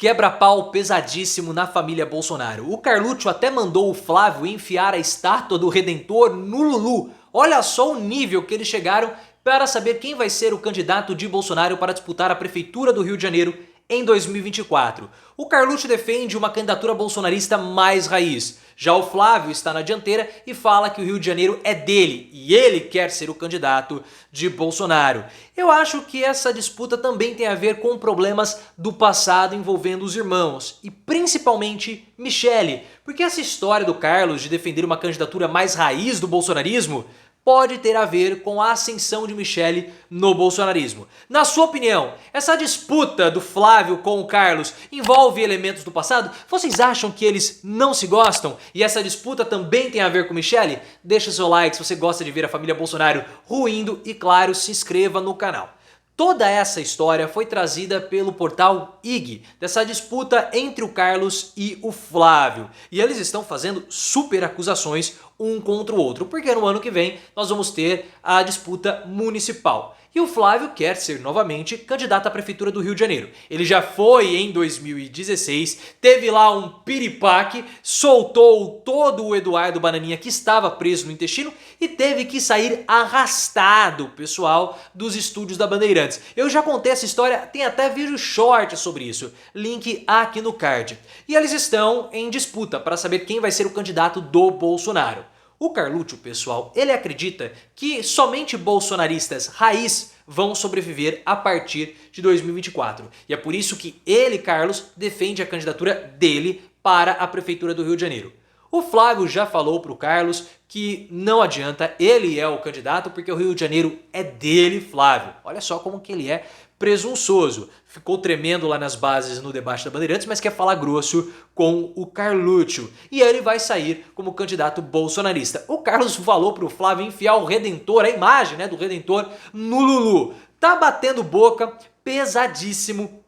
Quebra-pau pesadíssimo na família Bolsonaro. O Carluccio até mandou o Flávio enfiar a estátua do Redentor no Lulu. Olha só o nível que eles chegaram para saber quem vai ser o candidato de Bolsonaro para disputar a prefeitura do Rio de Janeiro em 2024. O Carluccio defende uma candidatura bolsonarista mais raiz. Já o Flávio está na dianteira e fala que o Rio de Janeiro é dele e ele quer ser o candidato de Bolsonaro. Eu acho que essa disputa também tem a ver com problemas do passado envolvendo os irmãos e principalmente Michele, porque essa história do Carlos de defender uma candidatura mais raiz do bolsonarismo pode ter a ver com a ascensão de Michele no bolsonarismo. Na sua opinião, essa disputa do Flávio com o Carlos envolve elementos do passado? Vocês acham que eles não se gostam? E essa disputa também tem a ver com Michele? Deixa seu like se você gosta de ver a família Bolsonaro ruindo e, claro, se inscreva no canal. Toda essa história foi trazida pelo portal IG, dessa disputa entre o Carlos e o Flávio. E eles estão fazendo super acusações um contra o outro, porque no ano que vem nós vamos ter a disputa municipal. E o Flávio quer ser novamente candidato à prefeitura do Rio de Janeiro. Ele já foi em 2016, teve lá um piripaque, soltou todo o Eduardo Bananinha que estava preso no intestino e teve que sair arrastado, pessoal, dos estúdios da Bandeirantes. Eu já contei essa história, tem até vídeo short sobre isso, link aqui no card. E eles estão em disputa para saber quem vai ser o candidato do Bolsonaro. O Carluccio, pessoal, ele acredita que somente bolsonaristas raiz vão sobreviver a partir de 2024. E é por isso que ele, Carlos, defende a candidatura dele para a prefeitura do Rio de Janeiro. O Flávio já falou para o Carlos que não adianta, ele é o candidato porque o Rio de Janeiro é dele, Flávio. Olha só como que ele é presunçoso. Ficou tremendo lá nas bases no debate da Bandeirantes, mas quer falar grosso com o Carluccio. E ele vai sair como candidato bolsonarista. O Carlos falou pro Flávio enfiar o Redentor, a imagem, né, do Redentor no Lulu. Tá batendo boca, pesadíssimo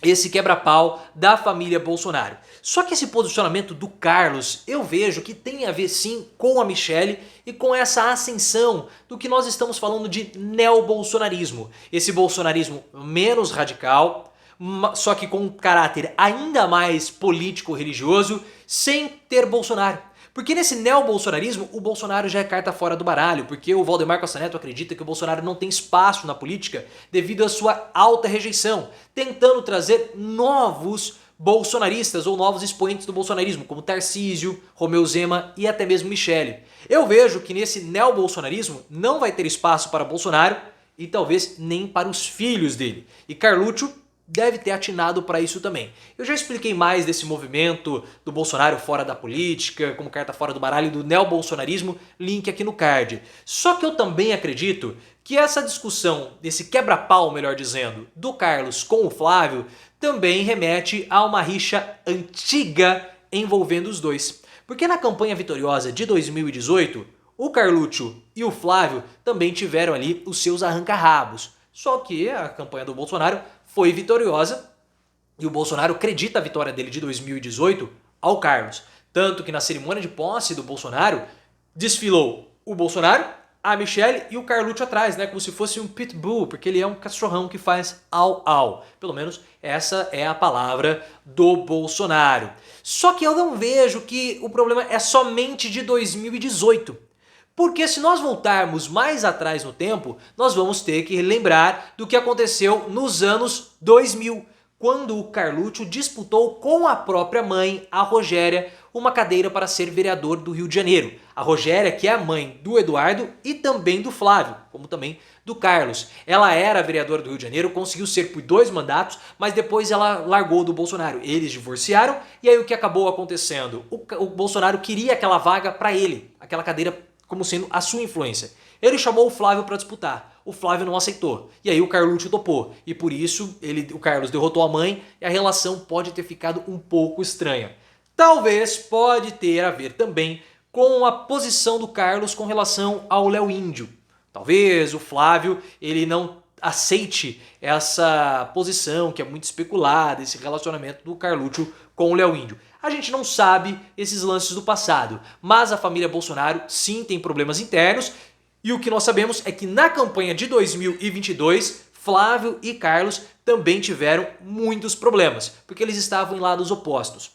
esse quebra-pau da família Bolsonaro. Só que esse posicionamento do Carlos eu vejo que tem a ver sim com a Michele e com essa ascensão do que nós estamos falando de neobolsonarismo. Esse bolsonarismo menos radical, só que com um caráter ainda mais político-religioso, sem ter Bolsonaro. Porque nesse neobolsonarismo, o Bolsonaro já é carta fora do baralho, porque o Valdemar Costa Neto acredita que o Bolsonaro não tem espaço na política devido à sua alta rejeição, tentando trazer novos bolsonaristas ou novos expoentes do bolsonarismo, como Tarcísio, Romeu Zema e até mesmo Michele. Eu vejo que nesse neobolsonarismo não vai ter espaço para Bolsonaro e talvez nem para os filhos dele. E Carluccio deve ter atinado para isso também. Eu já expliquei mais desse movimento do Bolsonaro fora da política, como carta fora do baralho, do neobolsonarismo, link aqui no card. Só que eu também acredito que essa discussão, desse quebra-pau, melhor dizendo, do Carlos com o Flávio, também remete a uma rixa antiga envolvendo os dois. Porque na campanha vitoriosa de 2018, o Carluccio e o Flávio também tiveram ali os seus arranca-rabos. Só que a campanha do Bolsonaro foi vitoriosa e o Bolsonaro acredita a vitória dele de 2018 ao Carlos. Tanto que na cerimônia de posse do Bolsonaro desfilou o Bolsonaro, a Michele e o Carluccio atrás, né? Como se fosse um pitbull, porque ele é um cachorrão que faz au-au. Pelo menos essa é a palavra do Bolsonaro. Só que eu não vejo que o problema é somente de 2018. Porque se nós voltarmos mais atrás no tempo, nós vamos ter que lembrar do que aconteceu nos anos 2000, quando o Carluccio disputou com a própria mãe, a Rogéria, uma cadeira para ser vereador do Rio de Janeiro. A Rogéria, que é a mãe do Eduardo e também do Flávio, como também do Carlos. Ela era vereadora do Rio de Janeiro, conseguiu ser por 2 mandatos, mas depois ela largou do Bolsonaro. Eles divorciaram e aí o que acabou acontecendo? O Bolsonaro queria aquela vaga para ele, aquela cadeira como sendo a sua influência. Ele chamou o Flávio para disputar. O Flávio não aceitou. E aí o Carluccio topou. E por isso o Carlos derrotou a mãe e a relação pode ter ficado um pouco estranha. Talvez pode ter a ver também com a posição do Carlos com relação ao Léo Índio. Talvez o Flávio ele não aceite essa posição que é muito especulada, esse relacionamento do Carluccio com o Léo Índio. A gente não sabe esses lances do passado, mas a família Bolsonaro sim tem problemas internos e o que nós sabemos é que na campanha de 2022 Flávio e Carlos também tiveram muitos problemas, porque eles estavam em lados opostos.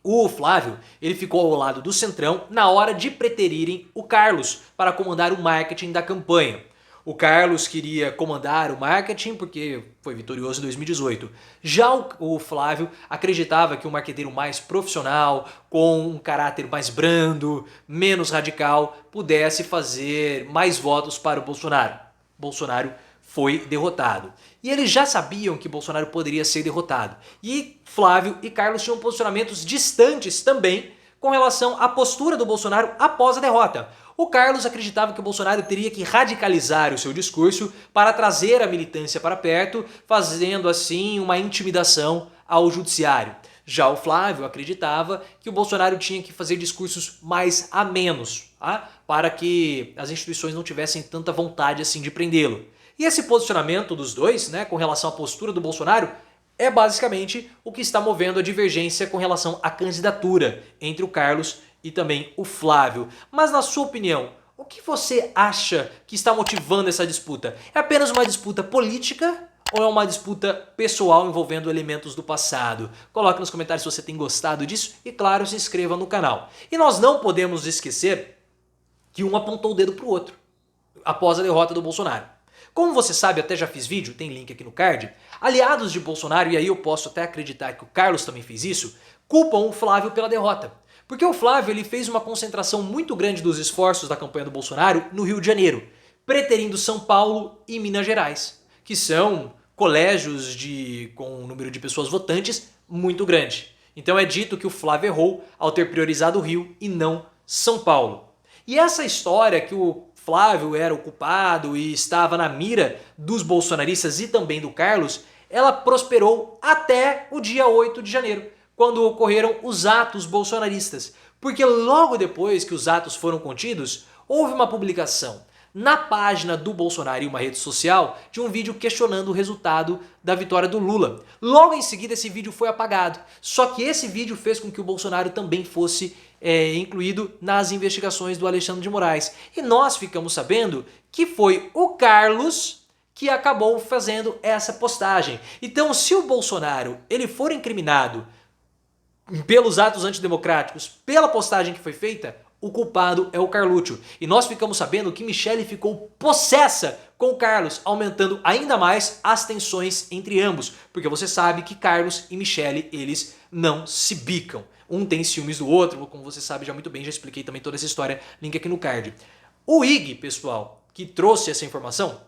O Flávio, ele ficou ao lado do Centrão na hora de preterirem o Carlos para comandar o marketing da campanha. O Carlos queria comandar o marketing porque foi vitorioso em 2018. Já o Flávio acreditava que um marqueteiro mais profissional, com um caráter mais brando, menos radical, pudesse fazer mais votos para o Bolsonaro. Bolsonaro foi derrotado. E eles já sabiam que Bolsonaro poderia ser derrotado. E Flávio e Carlos tinham posicionamentos distantes também com relação à postura do Bolsonaro após a derrota. O Carlos acreditava que o Bolsonaro teria que radicalizar o seu discurso para trazer a militância para perto, fazendo assim uma intimidação ao judiciário. Já o Flávio acreditava que o Bolsonaro tinha que fazer discursos mais amenos, tá? Para que as instituições não tivessem tanta vontade assim de prendê-lo. E esse posicionamento dos dois, né, com relação à postura do Bolsonaro, é basicamente o que está movendo a divergência com relação à candidatura entre o Carlos e também o Flávio. Mas na sua opinião, o que você acha que está motivando essa disputa? É apenas uma disputa política ou é uma disputa pessoal envolvendo elementos do passado? Coloque nos comentários se você tem gostado disso e, claro, se inscreva no canal. E nós não podemos esquecer que um apontou o dedo para o outro após a derrota do Bolsonaro. Como você sabe, até já fiz vídeo, tem link aqui no card, aliados de Bolsonaro, e aí eu posso até acreditar que o Carlos também fez isso, culpam o Flávio pela derrota. Porque o Flávio ele fez uma concentração muito grande dos esforços da campanha do Bolsonaro no Rio de Janeiro, preterindo São Paulo e Minas Gerais, que são colégios com um número de pessoas votantes muito grande. Então é dito que o Flávio errou ao ter priorizado o Rio e não São Paulo. E essa história que o Flávio era o culpado e estava na mira dos bolsonaristas e também do Carlos, ela prosperou até o dia 8 de janeiro, quando ocorreram os atos bolsonaristas. Porque logo depois que os atos foram contidos, houve uma publicação na página do Bolsonaro em uma rede social de um vídeo questionando o resultado da vitória do Lula. Logo em seguida esse vídeo foi apagado, só que esse vídeo fez com que o Bolsonaro também fosse incluído nas investigações do Alexandre de Moraes. E nós ficamos sabendo que foi o Carlos que acabou fazendo essa postagem. Então se o Bolsonaro ele for incriminado pelos atos antidemocráticos, pela postagem que foi feita, o culpado é o Carluccio. E nós ficamos sabendo que Michelle ficou possessa com o Carlos, aumentando ainda mais as tensões entre ambos. Porque você sabe que Carlos e Michelle, eles não se bicam. Um tem ciúmes do outro, como você sabe já muito bem, já expliquei também toda essa história, link aqui no card. O IG, pessoal, que trouxe essa informação,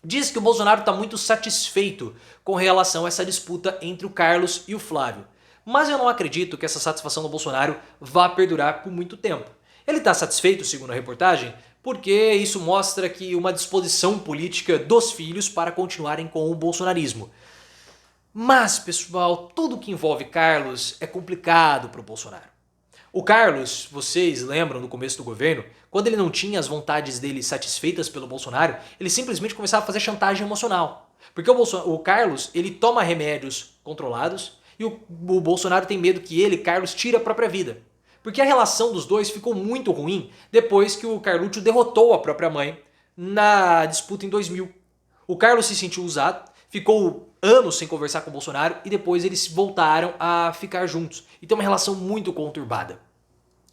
diz que o Bolsonaro está muito satisfeito com relação a essa disputa entre o Carlos e o Flávio. Mas eu não acredito que essa satisfação do Bolsonaro vá perdurar por muito tempo. Ele está satisfeito, segundo a reportagem, porque isso mostra que uma disposição política dos filhos para continuarem com o bolsonarismo. Mas, pessoal, tudo que envolve Carlos é complicado para o Bolsonaro. O Carlos, vocês lembram no começo do governo, quando ele não tinha as vontades dele satisfeitas pelo Bolsonaro, ele simplesmente começava a fazer chantagem emocional. Porque o Carlos, ele toma remédios controlados e o Bolsonaro tem medo que ele, Carlos, tire a própria vida. Porque a relação dos dois ficou muito ruim depois que o Carluccio derrotou a própria mãe na disputa em 2000. O Carlos se sentiu usado, ficou anos sem conversar com o Bolsonaro e depois eles voltaram a ficar juntos. E tem uma relação muito conturbada.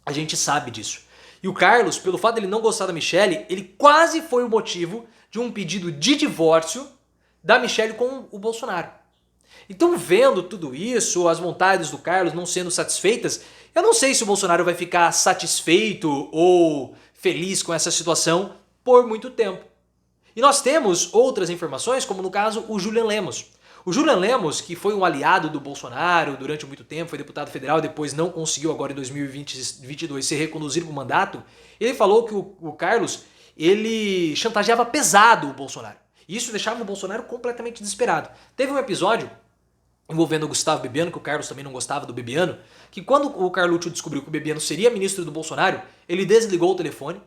A gente sabe disso. E o Carlos, pelo fato de ele não gostar da Michelle, ele quase foi o motivo de um pedido de divórcio da Michelle com o Bolsonaro. Então, vendo tudo isso, as vontades do Carlos não sendo satisfeitas, eu não sei se o Bolsonaro vai ficar satisfeito ou feliz com essa situação por muito tempo. E nós temos outras informações, como no caso o Julian Lemos. O Julian Lemos, que foi um aliado do Bolsonaro durante muito tempo, foi deputado federal, depois não conseguiu agora em 2022 ser reconduzido para o mandato, ele falou que o Carlos ele chantageava pesado o Bolsonaro. E isso deixava o Bolsonaro completamente desesperado. Teve um episódio envolvendo o Gustavo Bebiano, que o Carlos também não gostava do Bebiano, que quando o Carluccio descobriu que o Bebiano seria ministro do Bolsonaro, ele desligou o telefone,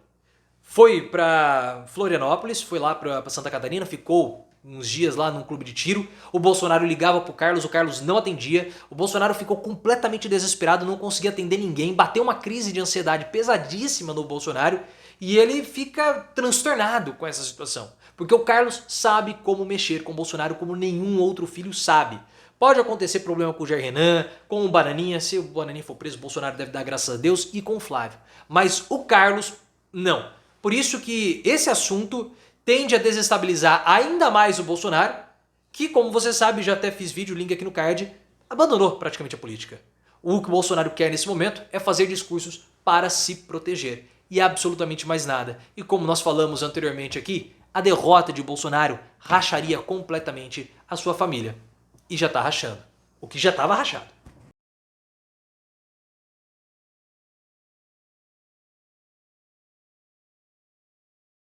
foi para Florianópolis, foi lá para Santa Catarina, ficou uns dias lá num clube de tiro, o Bolsonaro ligava pro Carlos, o Carlos não atendia, o Bolsonaro ficou completamente desesperado, não conseguia atender ninguém, bateu uma crise de ansiedade pesadíssima no Bolsonaro e ele fica transtornado com essa situação. Porque o Carlos sabe como mexer com o Bolsonaro como nenhum outro filho sabe. Pode acontecer problema com o Jair Renan, com o Bananinha, se o Bananinha for preso, o Bolsonaro deve dar graças a Deus, e com o Flávio. Mas o Carlos, não. Por isso que esse assunto tende a desestabilizar ainda mais o Bolsonaro, que, como você sabe, já até fiz vídeo, link aqui no card, abandonou praticamente a política. O que o Bolsonaro quer nesse momento é fazer discursos para se proteger. E absolutamente mais nada. E como nós falamos anteriormente aqui, a derrota de Bolsonaro racharia completamente a sua família. E já está rachando. O que já estava rachado.